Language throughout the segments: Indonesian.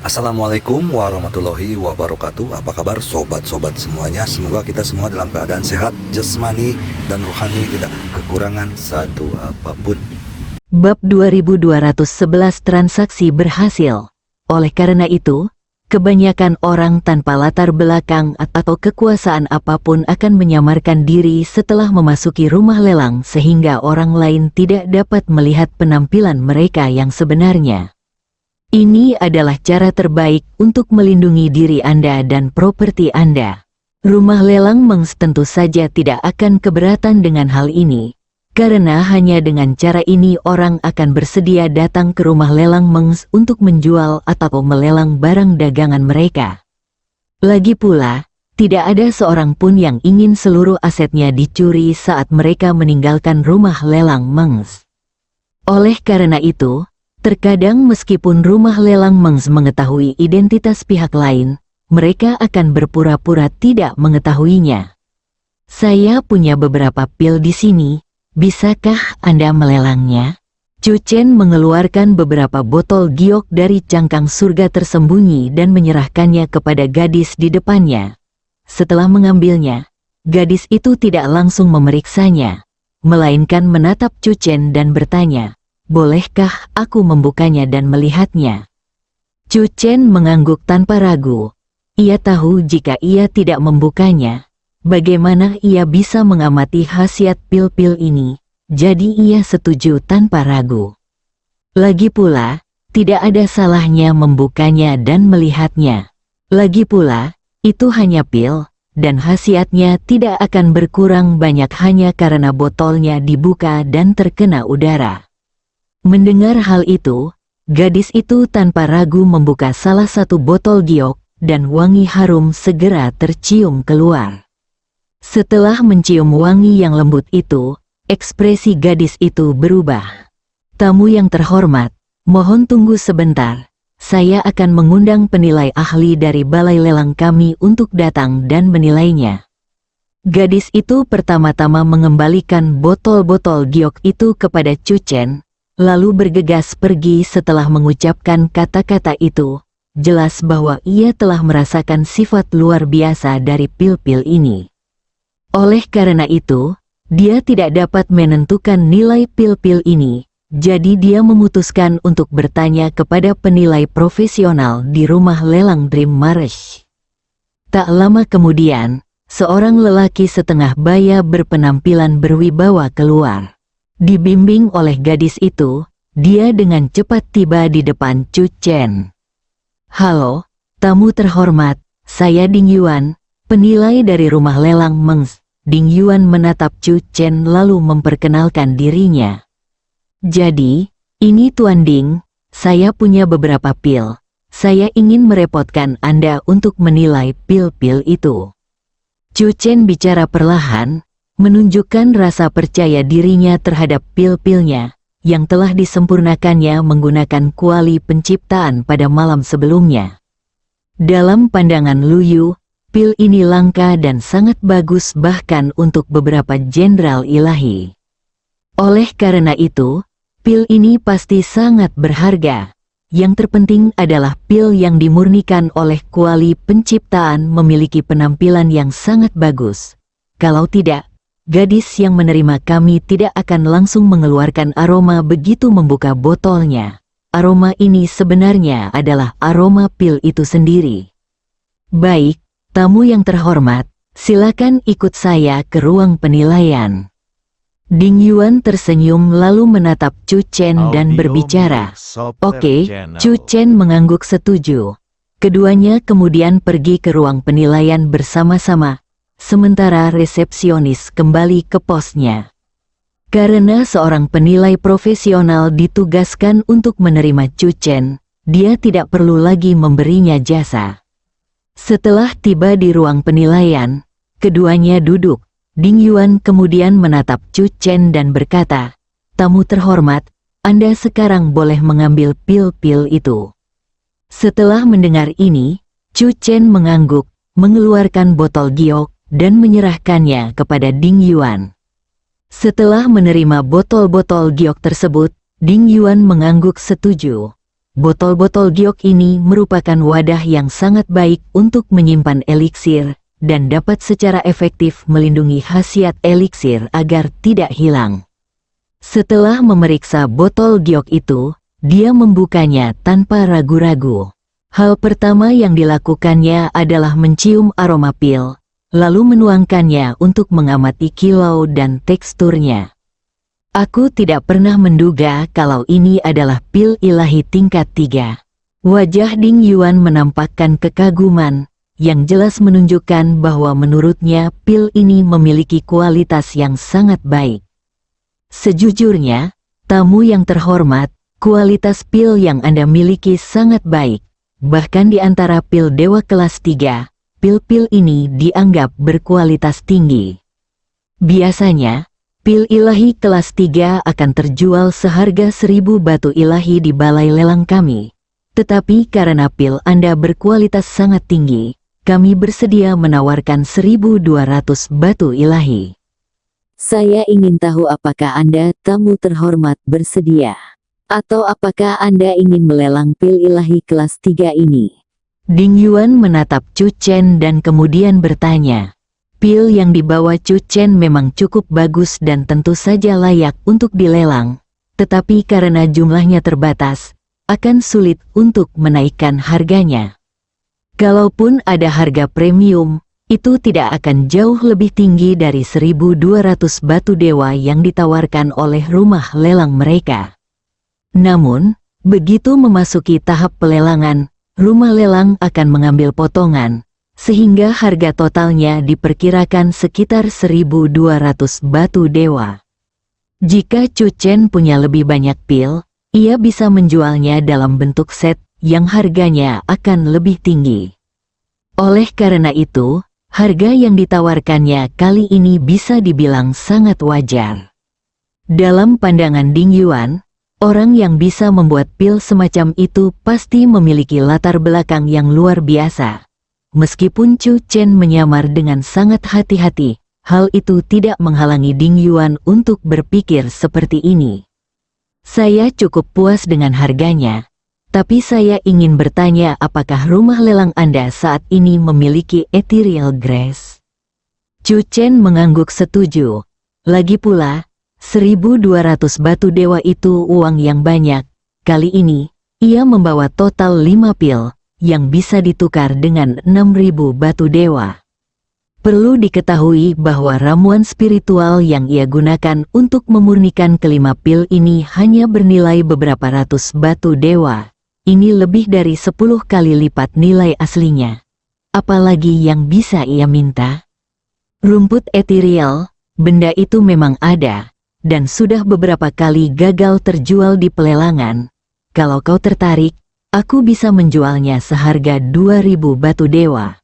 Assalamualaikum warahmatullahi wabarakatuh. Apa kabar sobat-sobat semuanya? Semoga kita semua dalam keadaan sehat, jasmani dan rohani, tidak kekurangan satu apapun. Bab 2211 transaksi berhasil. Oleh karena itu, kebanyakan orang tanpa latar belakang atau kekuasaan apapun akan menyamarkan diri setelah memasuki rumah lelang sehingga orang lain tidak dapat melihat penampilan mereka yang sebenarnya. Ini adalah cara terbaik untuk melindungi diri Anda dan properti Anda. Rumah lelang mengs tentu saja tidak akan keberatan dengan hal ini, karena hanya dengan cara ini orang akan bersedia datang ke rumah lelang mengs untuk menjual atau melelang barang dagangan mereka. Lagi pula, tidak ada seorang pun yang ingin seluruh asetnya dicuri saat mereka meninggalkan rumah lelang mengs. Oleh karena itu, terkadang meskipun rumah lelang mengs mengetahui identitas pihak lain, mereka akan berpura-pura tidak mengetahuinya. Saya punya beberapa pil di sini, bisakah Anda melelangnya? Chu Chen mengeluarkan beberapa botol giok dari cangkang surga tersembunyi dan menyerahkannya kepada gadis di depannya. Setelah mengambilnya, gadis itu tidak langsung memeriksanya, melainkan menatap Chu Chen dan bertanya, "Bolehkah aku membukanya dan melihatnya?" Chu Chen mengangguk tanpa ragu. Ia tahu jika ia tidak membukanya, bagaimana ia bisa mengamati khasiat pil-pil ini, jadi ia setuju tanpa ragu. Lagi pula, tidak ada salahnya membukanya dan melihatnya. Lagi pula, itu hanya pil, dan khasiatnya tidak akan berkurang banyak hanya karena botolnya dibuka dan terkena udara. Mendengar hal itu, gadis itu tanpa ragu membuka salah satu botol giok, dan wangi harum segera tercium keluar. Setelah mencium wangi yang lembut itu, ekspresi gadis itu berubah. "Tamu yang terhormat, mohon tunggu sebentar. Saya akan mengundang penilai ahli dari balai lelang kami untuk datang dan menilainya." Gadis itu pertama-tama mengembalikan botol-botol giok itu kepada Chu Chen, lalu bergegas pergi setelah mengucapkan kata-kata itu. Jelas bahwa ia telah merasakan sifat luar biasa dari pil-pil ini. Oleh karena itu, dia tidak dapat menentukan nilai pil-pil ini, jadi dia memutuskan untuk bertanya kepada penilai profesional di rumah lelang Dream Marsh. Tak lama kemudian, seorang lelaki setengah baya berpenampilan berwibawa keluar. Dibimbing oleh gadis itu, dia dengan cepat tiba di depan Chu Chen. "Halo, tamu terhormat, saya Ding Yuan, penilai dari rumah lelang mengs." Ding Yuan menatap Chu Chen lalu memperkenalkan dirinya. "Jadi, ini Tuan Ding, saya punya beberapa pil. Saya ingin merepotkan Anda untuk menilai pil-pil itu." Chu Chen bicara perlahan, menunjukkan rasa percaya dirinya terhadap pil-pilnya, yang telah disempurnakannya menggunakan kuali penciptaan pada malam sebelumnya. Dalam pandangan Lu Yu, pil ini langka dan sangat bagus bahkan untuk beberapa jenderal ilahi. Oleh karena itu, pil ini pasti sangat berharga. Yang terpenting adalah pil yang dimurnikan oleh kuali penciptaan memiliki penampilan yang sangat bagus. Kalau tidak, gadis yang menerima kami tidak akan langsung mengeluarkan aroma begitu membuka botolnya. Aroma ini sebenarnya adalah aroma pil itu sendiri. "Baik, tamu yang terhormat, silakan ikut saya ke ruang penilaian." Ding Yuan tersenyum lalu menatap Chu Chen dan berbicara. "Oke." Chu Chen mengangguk setuju. Keduanya kemudian pergi ke ruang penilaian bersama-sama, sementara resepsionis kembali ke posnya. Karena seorang penilai profesional ditugaskan untuk menerima Chu Chen, dia tidak perlu lagi memberinya jasa. Setelah tiba di ruang penilaian, keduanya duduk. Ding Yuan kemudian menatap Chu Chen dan berkata, "Tamu terhormat, Anda sekarang boleh mengambil pil-pil itu." Setelah mendengar ini, Chu Chen mengangguk, mengeluarkan botol giok, dan menyerahkannya kepada Ding Yuan. Setelah menerima botol-botol giok tersebut, Ding Yuan mengangguk setuju. Botol-botol giok ini merupakan wadah yang sangat baik untuk menyimpan eliksir, dan dapat secara efektif melindungi khasiat eliksir agar tidak hilang. Setelah memeriksa botol giok itu, dia membukanya tanpa ragu-ragu. Hal pertama yang dilakukannya adalah mencium aroma pil, lalu menuangkannya untuk mengamati kilau dan teksturnya. Aku tidak pernah menduga kalau ini adalah pil ilahi tingkat 3. Wajah Ding Yuan menampakkan kekaguman, yang jelas menunjukkan bahwa menurutnya pil ini memiliki kualitas yang sangat baik. Sejujurnya, tamu yang terhormat, kualitas pil yang Anda miliki sangat baik. Bahkan di antara pil dewa kelas 3, pil-pil ini dianggap berkualitas tinggi. Biasanya, pil ilahi kelas 3 akan terjual seharga 1.000 batu ilahi di balai lelang kami. Tetapi karena pil Anda berkualitas sangat tinggi, kami bersedia menawarkan 1.200 batu ilahi. Saya ingin tahu apakah Anda, tamu terhormat, bersedia? Atau apakah Anda ingin melelang pil ilahi kelas 3 ini? Ding Yuan menatap Chu Chen dan kemudian bertanya. Pil yang dibawa Chu Chen memang cukup bagus dan tentu saja layak untuk dilelang, tetapi karena jumlahnya terbatas, akan sulit untuk menaikkan harganya. Kalaupun ada harga premium, itu tidak akan jauh lebih tinggi dari 1.200 batu dewa yang ditawarkan oleh rumah lelang mereka. Namun, begitu memasuki tahap pelelangan, rumah lelang akan mengambil potongan, sehingga harga totalnya diperkirakan sekitar 1.200 batu dewa. Jika Chu Chen punya lebih banyak pil, ia bisa menjualnya dalam bentuk set yang harganya akan lebih tinggi. Oleh karena itu, harga yang ditawarkannya kali ini bisa dibilang sangat wajar. Dalam pandangan Ding Yuan, orang yang bisa membuat pil semacam itu pasti memiliki latar belakang yang luar biasa. Meskipun Chu Chen menyamar dengan sangat hati-hati, hal itu tidak menghalangi Ding Yuan untuk berpikir seperti ini. Saya cukup puas dengan harganya, tapi saya ingin bertanya apakah rumah lelang Anda saat ini memiliki ethereal grass? Chu Chen mengangguk setuju. Lagi pula, 1.200 batu dewa itu uang yang banyak. Kali ini, ia membawa total 5 pil, yang bisa ditukar dengan 6.000 batu dewa. Perlu diketahui bahwa ramuan spiritual yang ia gunakan untuk memurnikan kelima pil ini hanya bernilai beberapa ratus batu dewa. Ini lebih dari 10 kali lipat nilai aslinya. Apalagi yang bisa ia minta? Rumput ethereal, benda itu memang ada, dan sudah beberapa kali gagal terjual di pelelangan. Kalau kau tertarik, aku bisa menjualnya seharga 2.000 batu dewa.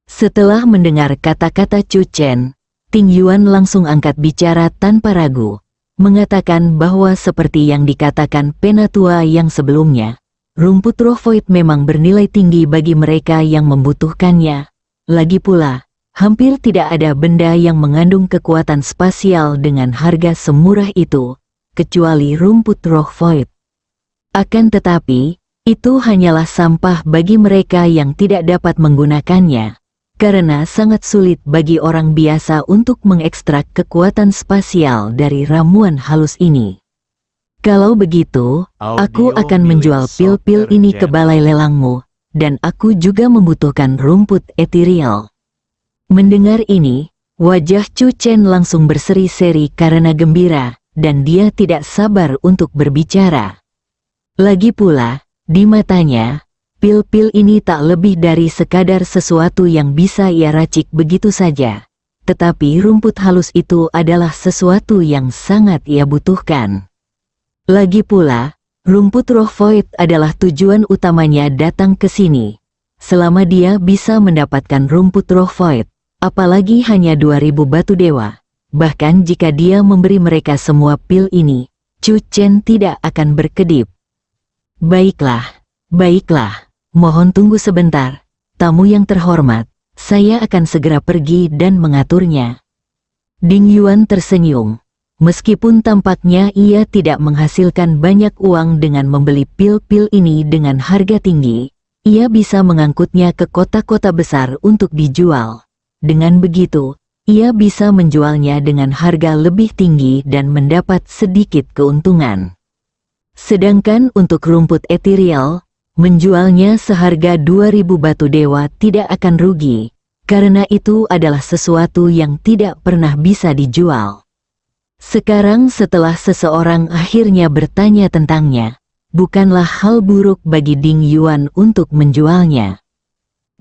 Setelah mendengar kata-kata Chu Chen, Ding Yuan langsung angkat bicara tanpa ragu, mengatakan bahwa seperti yang dikatakan penatua yang sebelumnya, rumput roh void memang bernilai tinggi bagi mereka yang membutuhkannya. Lagi pula, hampir tidak ada benda yang mengandung kekuatan spasial dengan harga semurah itu, kecuali rumput roh void. Akan tetapi, itu hanyalah sampah bagi mereka yang tidak dapat menggunakannya, karena sangat sulit bagi orang biasa untuk mengekstrak kekuatan spasial dari ramuan halus ini. Kalau begitu, aku akan menjual pil-pil ini ke balai lelangmu, dan aku juga membutuhkan rumput ethereal. Mendengar ini, wajah Chu Chen langsung berseri-seri karena gembira, dan dia tidak sabar untuk berbicara. Lagi pula, di matanya, pil-pil ini tak lebih dari sekadar sesuatu yang bisa ia racik begitu saja. Tetapi rumput halus itu adalah sesuatu yang sangat ia butuhkan. Lagi pula, rumput roh void adalah tujuan utamanya datang ke sini. Selama dia bisa mendapatkan rumput roh void, apalagi hanya 2.000 batu dewa, bahkan jika dia memberi mereka semua pil ini, Chu Chen tidak akan berkedip. Baiklah, mohon tunggu sebentar, tamu yang terhormat, saya akan segera pergi dan mengaturnya. Ding Yuan tersenyum. Meskipun tampaknya ia tidak menghasilkan banyak uang dengan membeli pil-pil ini dengan harga tinggi, ia bisa mengangkutnya ke kota-kota besar untuk dijual. Dengan begitu, ia bisa menjualnya dengan harga lebih tinggi dan mendapat sedikit keuntungan. Sedangkan untuk rumput ethereal, menjualnya seharga 2.000 batu dewa tidak akan rugi, karena itu adalah sesuatu yang tidak pernah bisa dijual. Sekarang setelah seseorang akhirnya bertanya tentangnya, bukanlah hal buruk bagi Ding Yuan untuk menjualnya.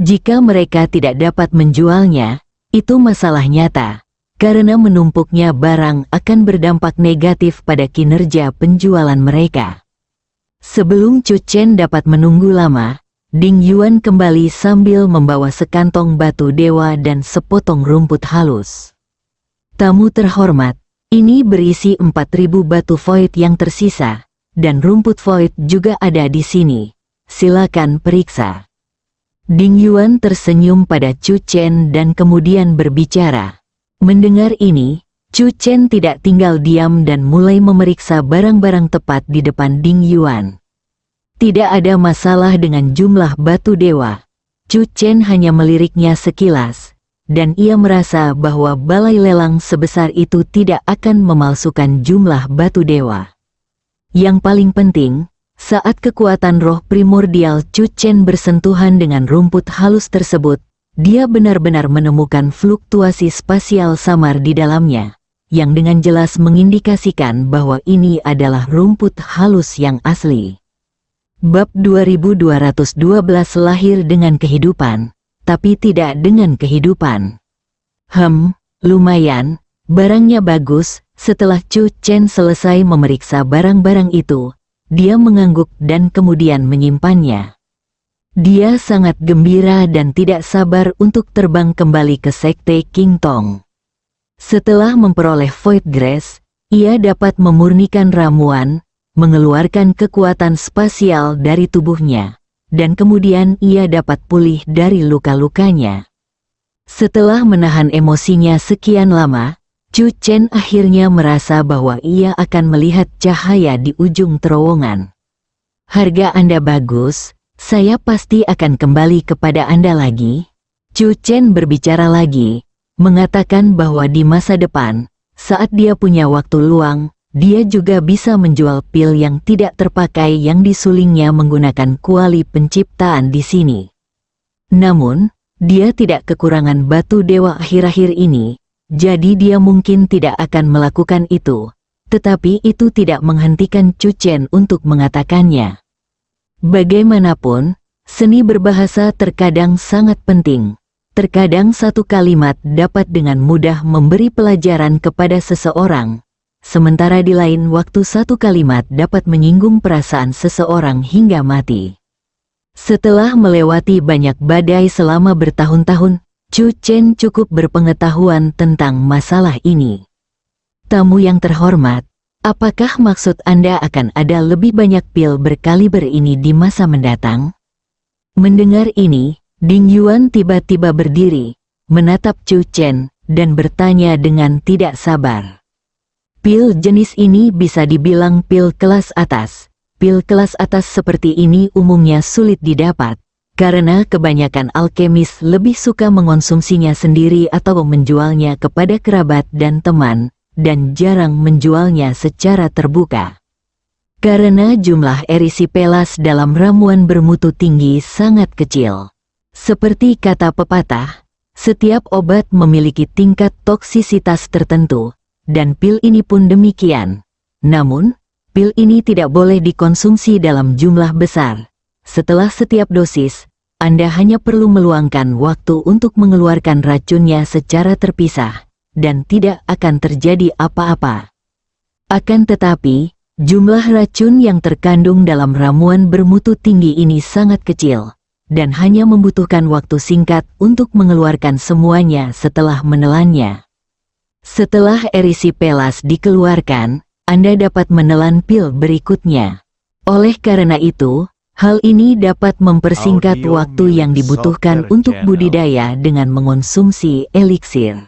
Jika mereka tidak dapat menjualnya, itu masalah nyata, karena menumpuknya barang akan berdampak negatif pada kinerja penjualan mereka. Sebelum Chu Chen dapat menunggu lama, Ding Yuan kembali sambil membawa sekantong batu dewa dan sepotong rumput halus. Tamu terhormat, ini berisi 4.000 batu void yang tersisa, dan rumput void juga ada di sini. Silakan periksa. Ding Yuan tersenyum pada Chu Chen dan kemudian berbicara. Mendengar ini, Chu Chen tidak tinggal diam dan mulai memeriksa barang-barang tepat di depan Ding Yuan. Tidak ada masalah dengan jumlah batu dewa. Chu Chen hanya meliriknya sekilas, dan ia merasa bahwa balai lelang sebesar itu tidak akan memalsukan jumlah batu dewa. Yang paling penting, saat kekuatan roh primordial Chu Chen bersentuhan dengan rumput halus tersebut, dia benar-benar menemukan fluktuasi spasial samar di dalamnya, yang dengan jelas mengindikasikan bahwa ini adalah rumput halus yang asli. Bab 2212 lahir dengan kehidupan, tapi tidak dengan kehidupan. Lumayan, barangnya bagus. Setelah Chu Chen selesai memeriksa barang-barang itu, dia mengangguk dan kemudian menyimpannya. Dia sangat gembira dan tidak sabar untuk terbang kembali ke Sekte King Tong. Setelah memperoleh Void Grace, ia dapat memurnikan ramuan, mengeluarkan kekuatan spasial dari tubuhnya, dan kemudian ia dapat pulih dari luka-lukanya. Setelah menahan emosinya sekian lama, Chu Chen akhirnya merasa bahwa ia akan melihat cahaya di ujung terowongan. Harga Anda bagus, saya pasti akan kembali kepada Anda lagi. Chu Chen berbicara lagi, mengatakan bahwa di masa depan, saat dia punya waktu luang, dia juga bisa menjual pil yang tidak terpakai yang disulingnya menggunakan kuali penciptaan di sini. Namun, dia tidak kekurangan batu dewa akhir-akhir ini, jadi dia mungkin tidak akan melakukan itu, tetapi itu tidak menghentikan Chu Chen untuk mengatakannya. Bagaimanapun, seni berbahasa terkadang sangat penting. Terkadang satu kalimat dapat dengan mudah memberi pelajaran kepada seseorang, sementara di lain waktu satu kalimat dapat menyinggung perasaan seseorang hingga mati. Setelah melewati banyak badai selama bertahun-tahun, Chu Chen cukup berpengetahuan tentang masalah ini. Tamu yang terhormat, apakah maksud Anda akan ada lebih banyak pil berkaliber ini di masa mendatang? Mendengar ini, Ding Yuan tiba-tiba berdiri, menatap Chu Chen, dan bertanya dengan tidak sabar. Pil jenis ini bisa dibilang pil kelas atas. Pil kelas atas seperti ini umumnya sulit didapat, karena kebanyakan alkemis lebih suka mengonsumsinya sendiri atau menjualnya kepada kerabat dan teman, dan jarang menjualnya secara terbuka. Karena jumlah erisipelas dalam ramuan bermutu tinggi sangat kecil. Seperti kata pepatah, setiap obat memiliki tingkat toksisitas tertentu, dan pil ini pun demikian. Namun, pil ini tidak boleh dikonsumsi dalam jumlah besar. Setelah setiap dosis, Anda hanya perlu meluangkan waktu untuk mengeluarkan racunnya secara terpisah, dan tidak akan terjadi apa-apa. Akan tetapi, jumlah racun yang terkandung dalam ramuan bermutu tinggi ini sangat kecil, dan hanya membutuhkan waktu singkat untuk mengeluarkan semuanya setelah menelannya. Setelah erisipelas dikeluarkan, Anda dapat menelan pil berikutnya. Oleh karena itu, hal ini dapat mempersingkat waktu yang dibutuhkan untuk budidaya dengan mengonsumsi eliksir.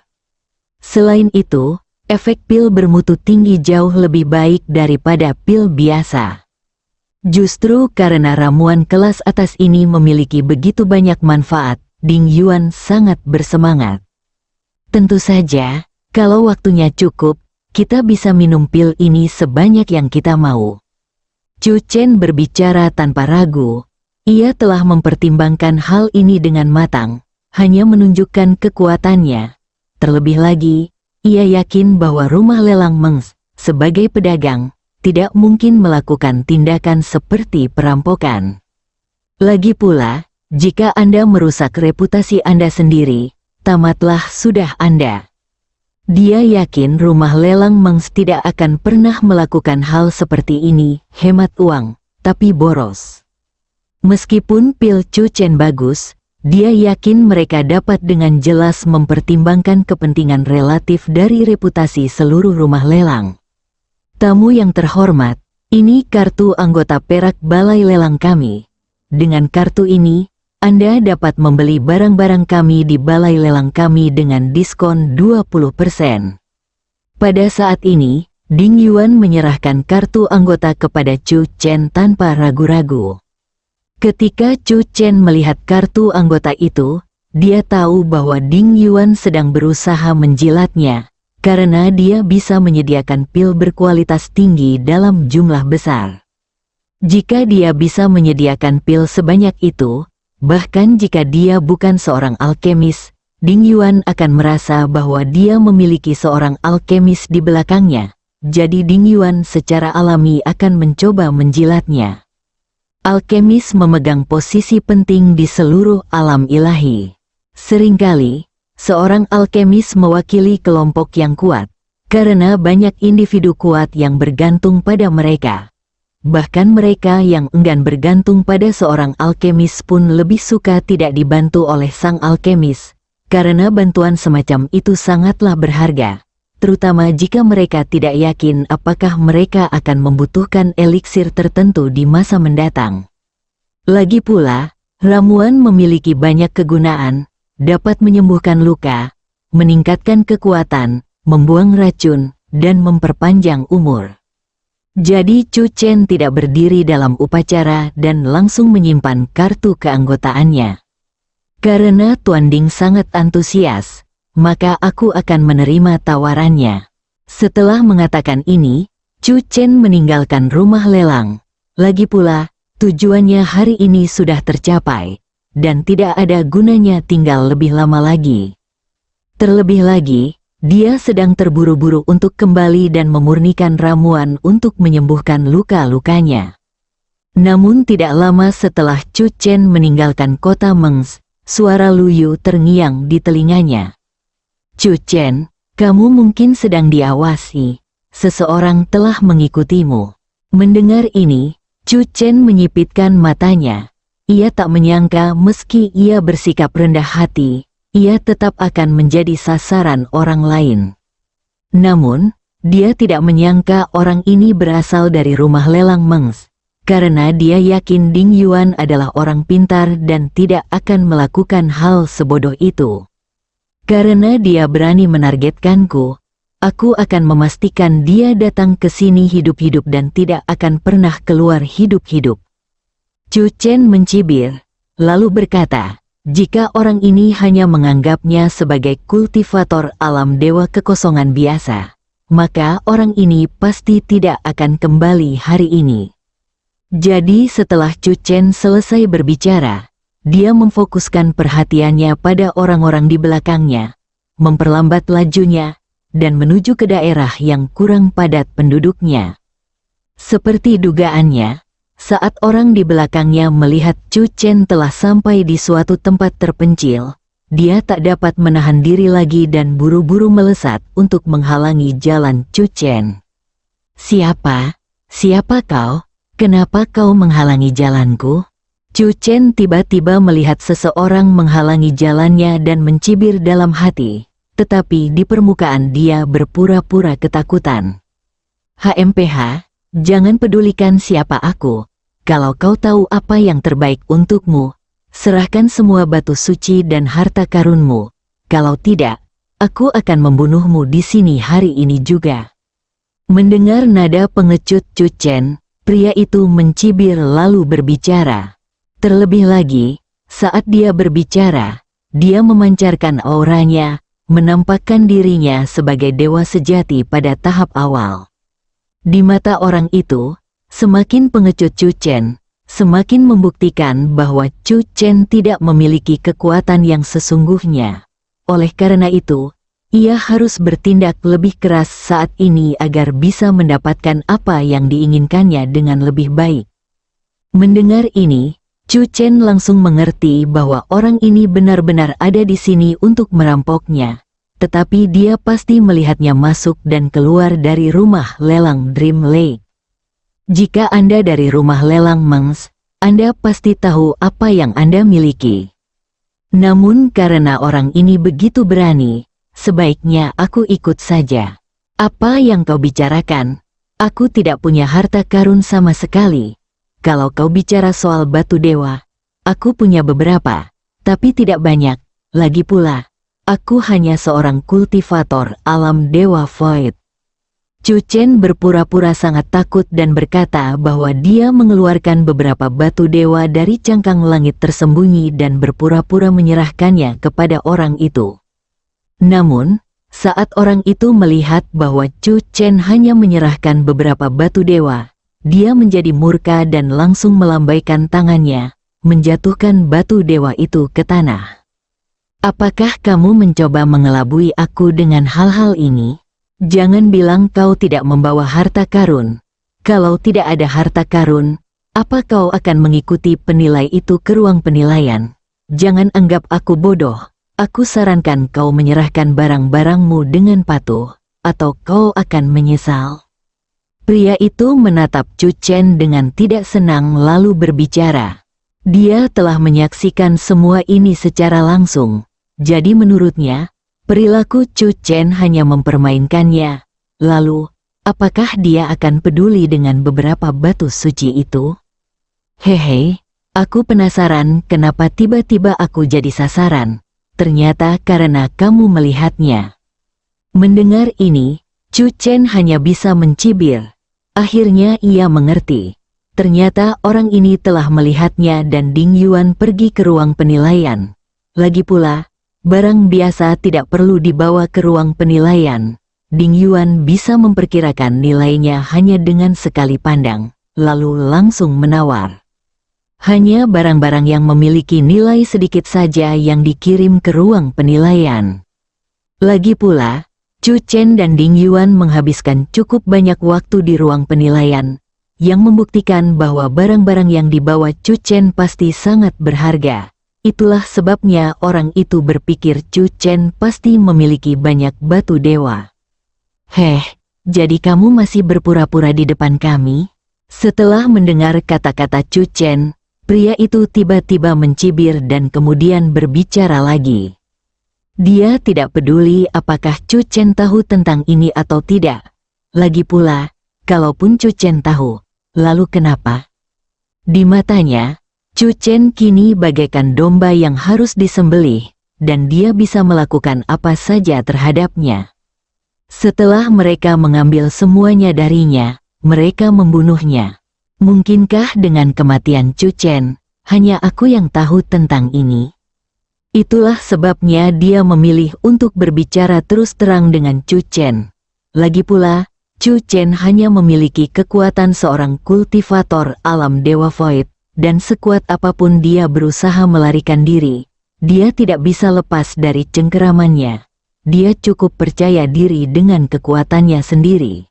Selain itu, efek pil bermutu tinggi jauh lebih baik daripada pil biasa. Justru karena ramuan kelas atas ini memiliki begitu banyak manfaat, Ding Yuan sangat bersemangat. Tentu saja, kalau waktunya cukup, kita bisa minum pil ini sebanyak yang kita mau. Chu Chen berbicara tanpa ragu. Ia telah mempertimbangkan hal ini dengan matang, hanya menunjukkan kekuatannya. Terlebih lagi, ia yakin bahwa rumah lelang Mengs, sebagai pedagang, tidak mungkin melakukan tindakan seperti perampokan. Lagi pula, jika Anda merusak reputasi Anda sendiri, tamatlah sudah Anda. Dia yakin rumah lelang Mengs tidak akan pernah melakukan hal seperti ini, hemat uang, tapi boros. Meskipun pil Chu Chen bagus, dia yakin mereka dapat dengan jelas mempertimbangkan kepentingan relatif dari reputasi seluruh rumah lelang. Tamu yang terhormat, ini kartu anggota perak balai lelang kami. Dengan kartu ini, Anda dapat membeli barang-barang kami di balai lelang kami dengan diskon 20%. Pada saat ini, Ding Yuan menyerahkan kartu anggota kepada Chu Chen tanpa ragu-ragu. Ketika Chu Chen melihat kartu anggota itu, dia tahu bahwa Ding Yuan sedang berusaha menjilatnya, karena dia bisa menyediakan pil berkualitas tinggi dalam jumlah besar. Jika dia bisa menyediakan pil sebanyak itu, bahkan jika dia bukan seorang alkemis, Ding Yuan akan merasa bahwa dia memiliki seorang alkemis di belakangnya, jadi Ding Yuan secara alami akan mencoba menjilatnya. Alkemis memegang posisi penting di seluruh alam ilahi. Seringkali, seorang alkemis mewakili kelompok yang kuat, karena banyak individu kuat yang bergantung pada mereka. Bahkan mereka yang enggan bergantung pada seorang alkemis pun lebih suka tidak dibantu oleh sang alkemis, karena bantuan semacam itu sangatlah berharga, terutama jika mereka tidak yakin apakah mereka akan membutuhkan eliksir tertentu di masa mendatang. Lagi pula, ramuan memiliki banyak kegunaan, dapat menyembuhkan luka, meningkatkan kekuatan, membuang racun, dan memperpanjang umur. Jadi Chu Chen tidak berdiri dalam upacara dan langsung menyimpan kartu keanggotaannya. Karena Tuan Ding sangat antusias, maka aku akan menerima tawarannya. Setelah mengatakan ini, Chu Chen meninggalkan rumah lelang. Lagi pula, tujuannya hari ini sudah tercapai, dan tidak ada gunanya tinggal lebih lama lagi. Terlebih lagi, dia sedang terburu-buru untuk kembali dan memurnikan ramuan untuk menyembuhkan luka-lukanya. Namun tidak lama setelah Chu Chen meninggalkan kota Mengs, suara Lu Yu terngiang di telinganya. Chu Chen, kamu mungkin sedang diawasi. Seseorang telah mengikutimu. Mendengar ini, Chu Chen menyipitkan matanya. Ia tak menyangka meski ia bersikap rendah hati, ia tetap akan menjadi sasaran orang lain. Namun, dia tidak menyangka orang ini berasal dari rumah lelang Mengs, karena dia yakin Ding Yuan adalah orang pintar dan tidak akan melakukan hal sebodoh itu. Karena dia berani menargetkanku, aku akan memastikan dia datang ke sini hidup-hidup dan tidak akan pernah keluar hidup-hidup. Chu Chen mencibir, lalu berkata, jika orang ini hanya menganggapnya sebagai kultivator alam dewa kekosongan biasa, maka orang ini pasti tidak akan kembali hari ini. Jadi setelah Chu Chen selesai berbicara, dia memfokuskan perhatiannya pada orang-orang di belakangnya, memperlambat lajunya, dan menuju ke daerah yang kurang padat penduduknya. Seperti dugaannya, saat orang di belakangnya melihat Chu Chen telah sampai di suatu tempat terpencil, dia tak dapat menahan diri lagi dan buru-buru melesat untuk menghalangi jalan Chu Chen. Siapa? Siapa kau? Kenapa kau menghalangi jalanku? Chu Chen tiba-tiba melihat seseorang menghalangi jalannya dan mencibir dalam hati, tetapi di permukaan dia berpura-pura ketakutan. HMPH, jangan pedulikan siapa aku. Kalau kau tahu apa yang terbaik untukmu, serahkan semua batu suci dan harta karunmu. Kalau tidak, aku akan membunuhmu di sini hari ini juga." Mendengar nada pengecut Chu Chen, pria itu mencibir lalu berbicara. Terlebih lagi, saat dia berbicara, dia memancarkan auranya, menampakkan dirinya sebagai dewa sejati pada tahap awal. Di mata orang itu, semakin pengecut Chu Chen, semakin membuktikan bahwa Chu Chen tidak memiliki kekuatan yang sesungguhnya. Oleh karena itu, ia harus bertindak lebih keras saat ini agar bisa mendapatkan apa yang diinginkannya dengan lebih baik. Mendengar ini, Chu Chen langsung mengerti bahwa orang ini benar-benar ada di sini untuk merampoknya. Tetapi dia pasti melihatnya masuk dan keluar dari rumah lelang Dream Lake. Jika Anda dari rumah lelang Mengs, Anda pasti tahu apa yang Anda miliki. Namun karena orang ini begitu berani, sebaiknya aku ikut saja. Apa yang kau bicarakan? Aku tidak punya harta karun sama sekali. Kalau kau bicara soal batu dewa, aku punya beberapa, tapi tidak banyak. Lagi pula, aku hanya seorang kultivator alam dewa Void. Chu Chen berpura-pura sangat takut dan berkata bahwa dia mengeluarkan beberapa batu dewa dari cangkang langit tersembunyi dan berpura-pura menyerahkannya kepada orang itu. Namun, saat orang itu melihat bahwa Chu Chen hanya menyerahkan beberapa batu dewa, dia menjadi murka dan langsung melambaikan tangannya, menjatuhkan batu dewa itu ke tanah. "Apakah kamu mencoba mengelabui aku dengan hal-hal ini? Jangan bilang kau tidak membawa harta karun. Kalau tidak ada harta karun, apa kau akan mengikuti penilai itu ke ruang penilaian? Jangan anggap aku bodoh. Aku sarankan kau menyerahkan barang-barangmu dengan patuh, atau kau akan menyesal." Pria itu menatap Chu Chen dengan tidak senang lalu berbicara. Dia telah menyaksikan semua ini secara langsung, jadi menurutnya, perilaku Chu Chen hanya mempermainkannya. Lalu, apakah dia akan peduli dengan beberapa batu suci itu? Hehe, aku penasaran kenapa tiba-tiba aku jadi sasaran. Ternyata karena kamu melihatnya. Mendengar ini, Chu Chen hanya bisa mencibir. Akhirnya ia mengerti. Ternyata orang ini telah melihatnya dan Ding Yuan pergi ke ruang penilaian. Lagi pula, barang biasa tidak perlu dibawa ke ruang penilaian. Ding Yuan bisa memperkirakan nilainya hanya dengan sekali pandang, lalu langsung menawar. Hanya barang-barang yang memiliki nilai sedikit saja yang dikirim ke ruang penilaian. Lagi pula, Chu Chen dan Ding Yuan menghabiskan cukup banyak waktu di ruang penilaian, yang membuktikan bahwa barang-barang yang dibawa Chu Chen pasti sangat berharga. Itulah sebabnya orang itu berpikir Chu Chen pasti memiliki banyak batu dewa. "Heh, jadi kamu masih berpura-pura di depan kami?" Setelah mendengar kata-kata Chu Chen, pria itu tiba-tiba mencibir dan kemudian berbicara lagi. Dia tidak peduli apakah Chu Chen tahu tentang ini atau tidak. Lagi pula, kalaupun Chu Chen tahu, lalu kenapa? Di matanya, Chu Chen kini bagaikan domba yang harus disembelih, dan dia bisa melakukan apa saja terhadapnya. Setelah mereka mengambil semuanya darinya, mereka membunuhnya. Mungkinkah dengan kematian Chu Chen, hanya aku yang tahu tentang ini? Itulah sebabnya dia memilih untuk berbicara terus terang dengan Chu Chen. Lagi pula, Chu Chen hanya memiliki kekuatan seorang kultivator alam Dewa Void, dan sekuat apapun dia berusaha melarikan diri, dia tidak bisa lepas dari cengkeramannya. Dia cukup percaya diri dengan kekuatannya sendiri.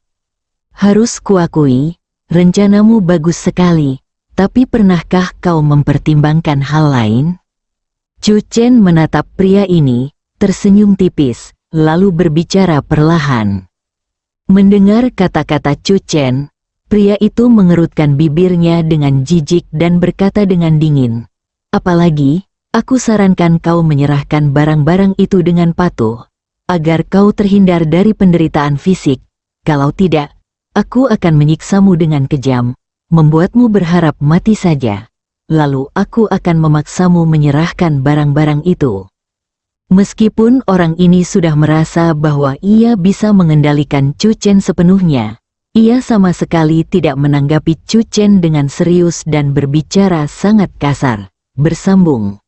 Harus kuakui, rencanamu bagus sekali, tapi pernahkah kau mempertimbangkan hal lain? Chu Chen menatap pria ini, tersenyum tipis, lalu berbicara perlahan. Mendengar kata-kata Chu Chen, pria itu mengerutkan bibirnya dengan jijik dan berkata dengan dingin, "Apalagi, aku sarankan kau menyerahkan barang-barang itu dengan patuh, agar kau terhindar dari penderitaan fisik. Kalau tidak, aku akan menyiksamu dengan kejam, membuatmu berharap mati saja. Lalu aku akan memaksamu menyerahkan barang-barang itu." Meskipun orang ini sudah merasa bahwa ia bisa mengendalikan Chu Chen sepenuhnya, ia sama sekali tidak menanggapi Chu Chen dengan serius dan berbicara sangat kasar. Bersambung.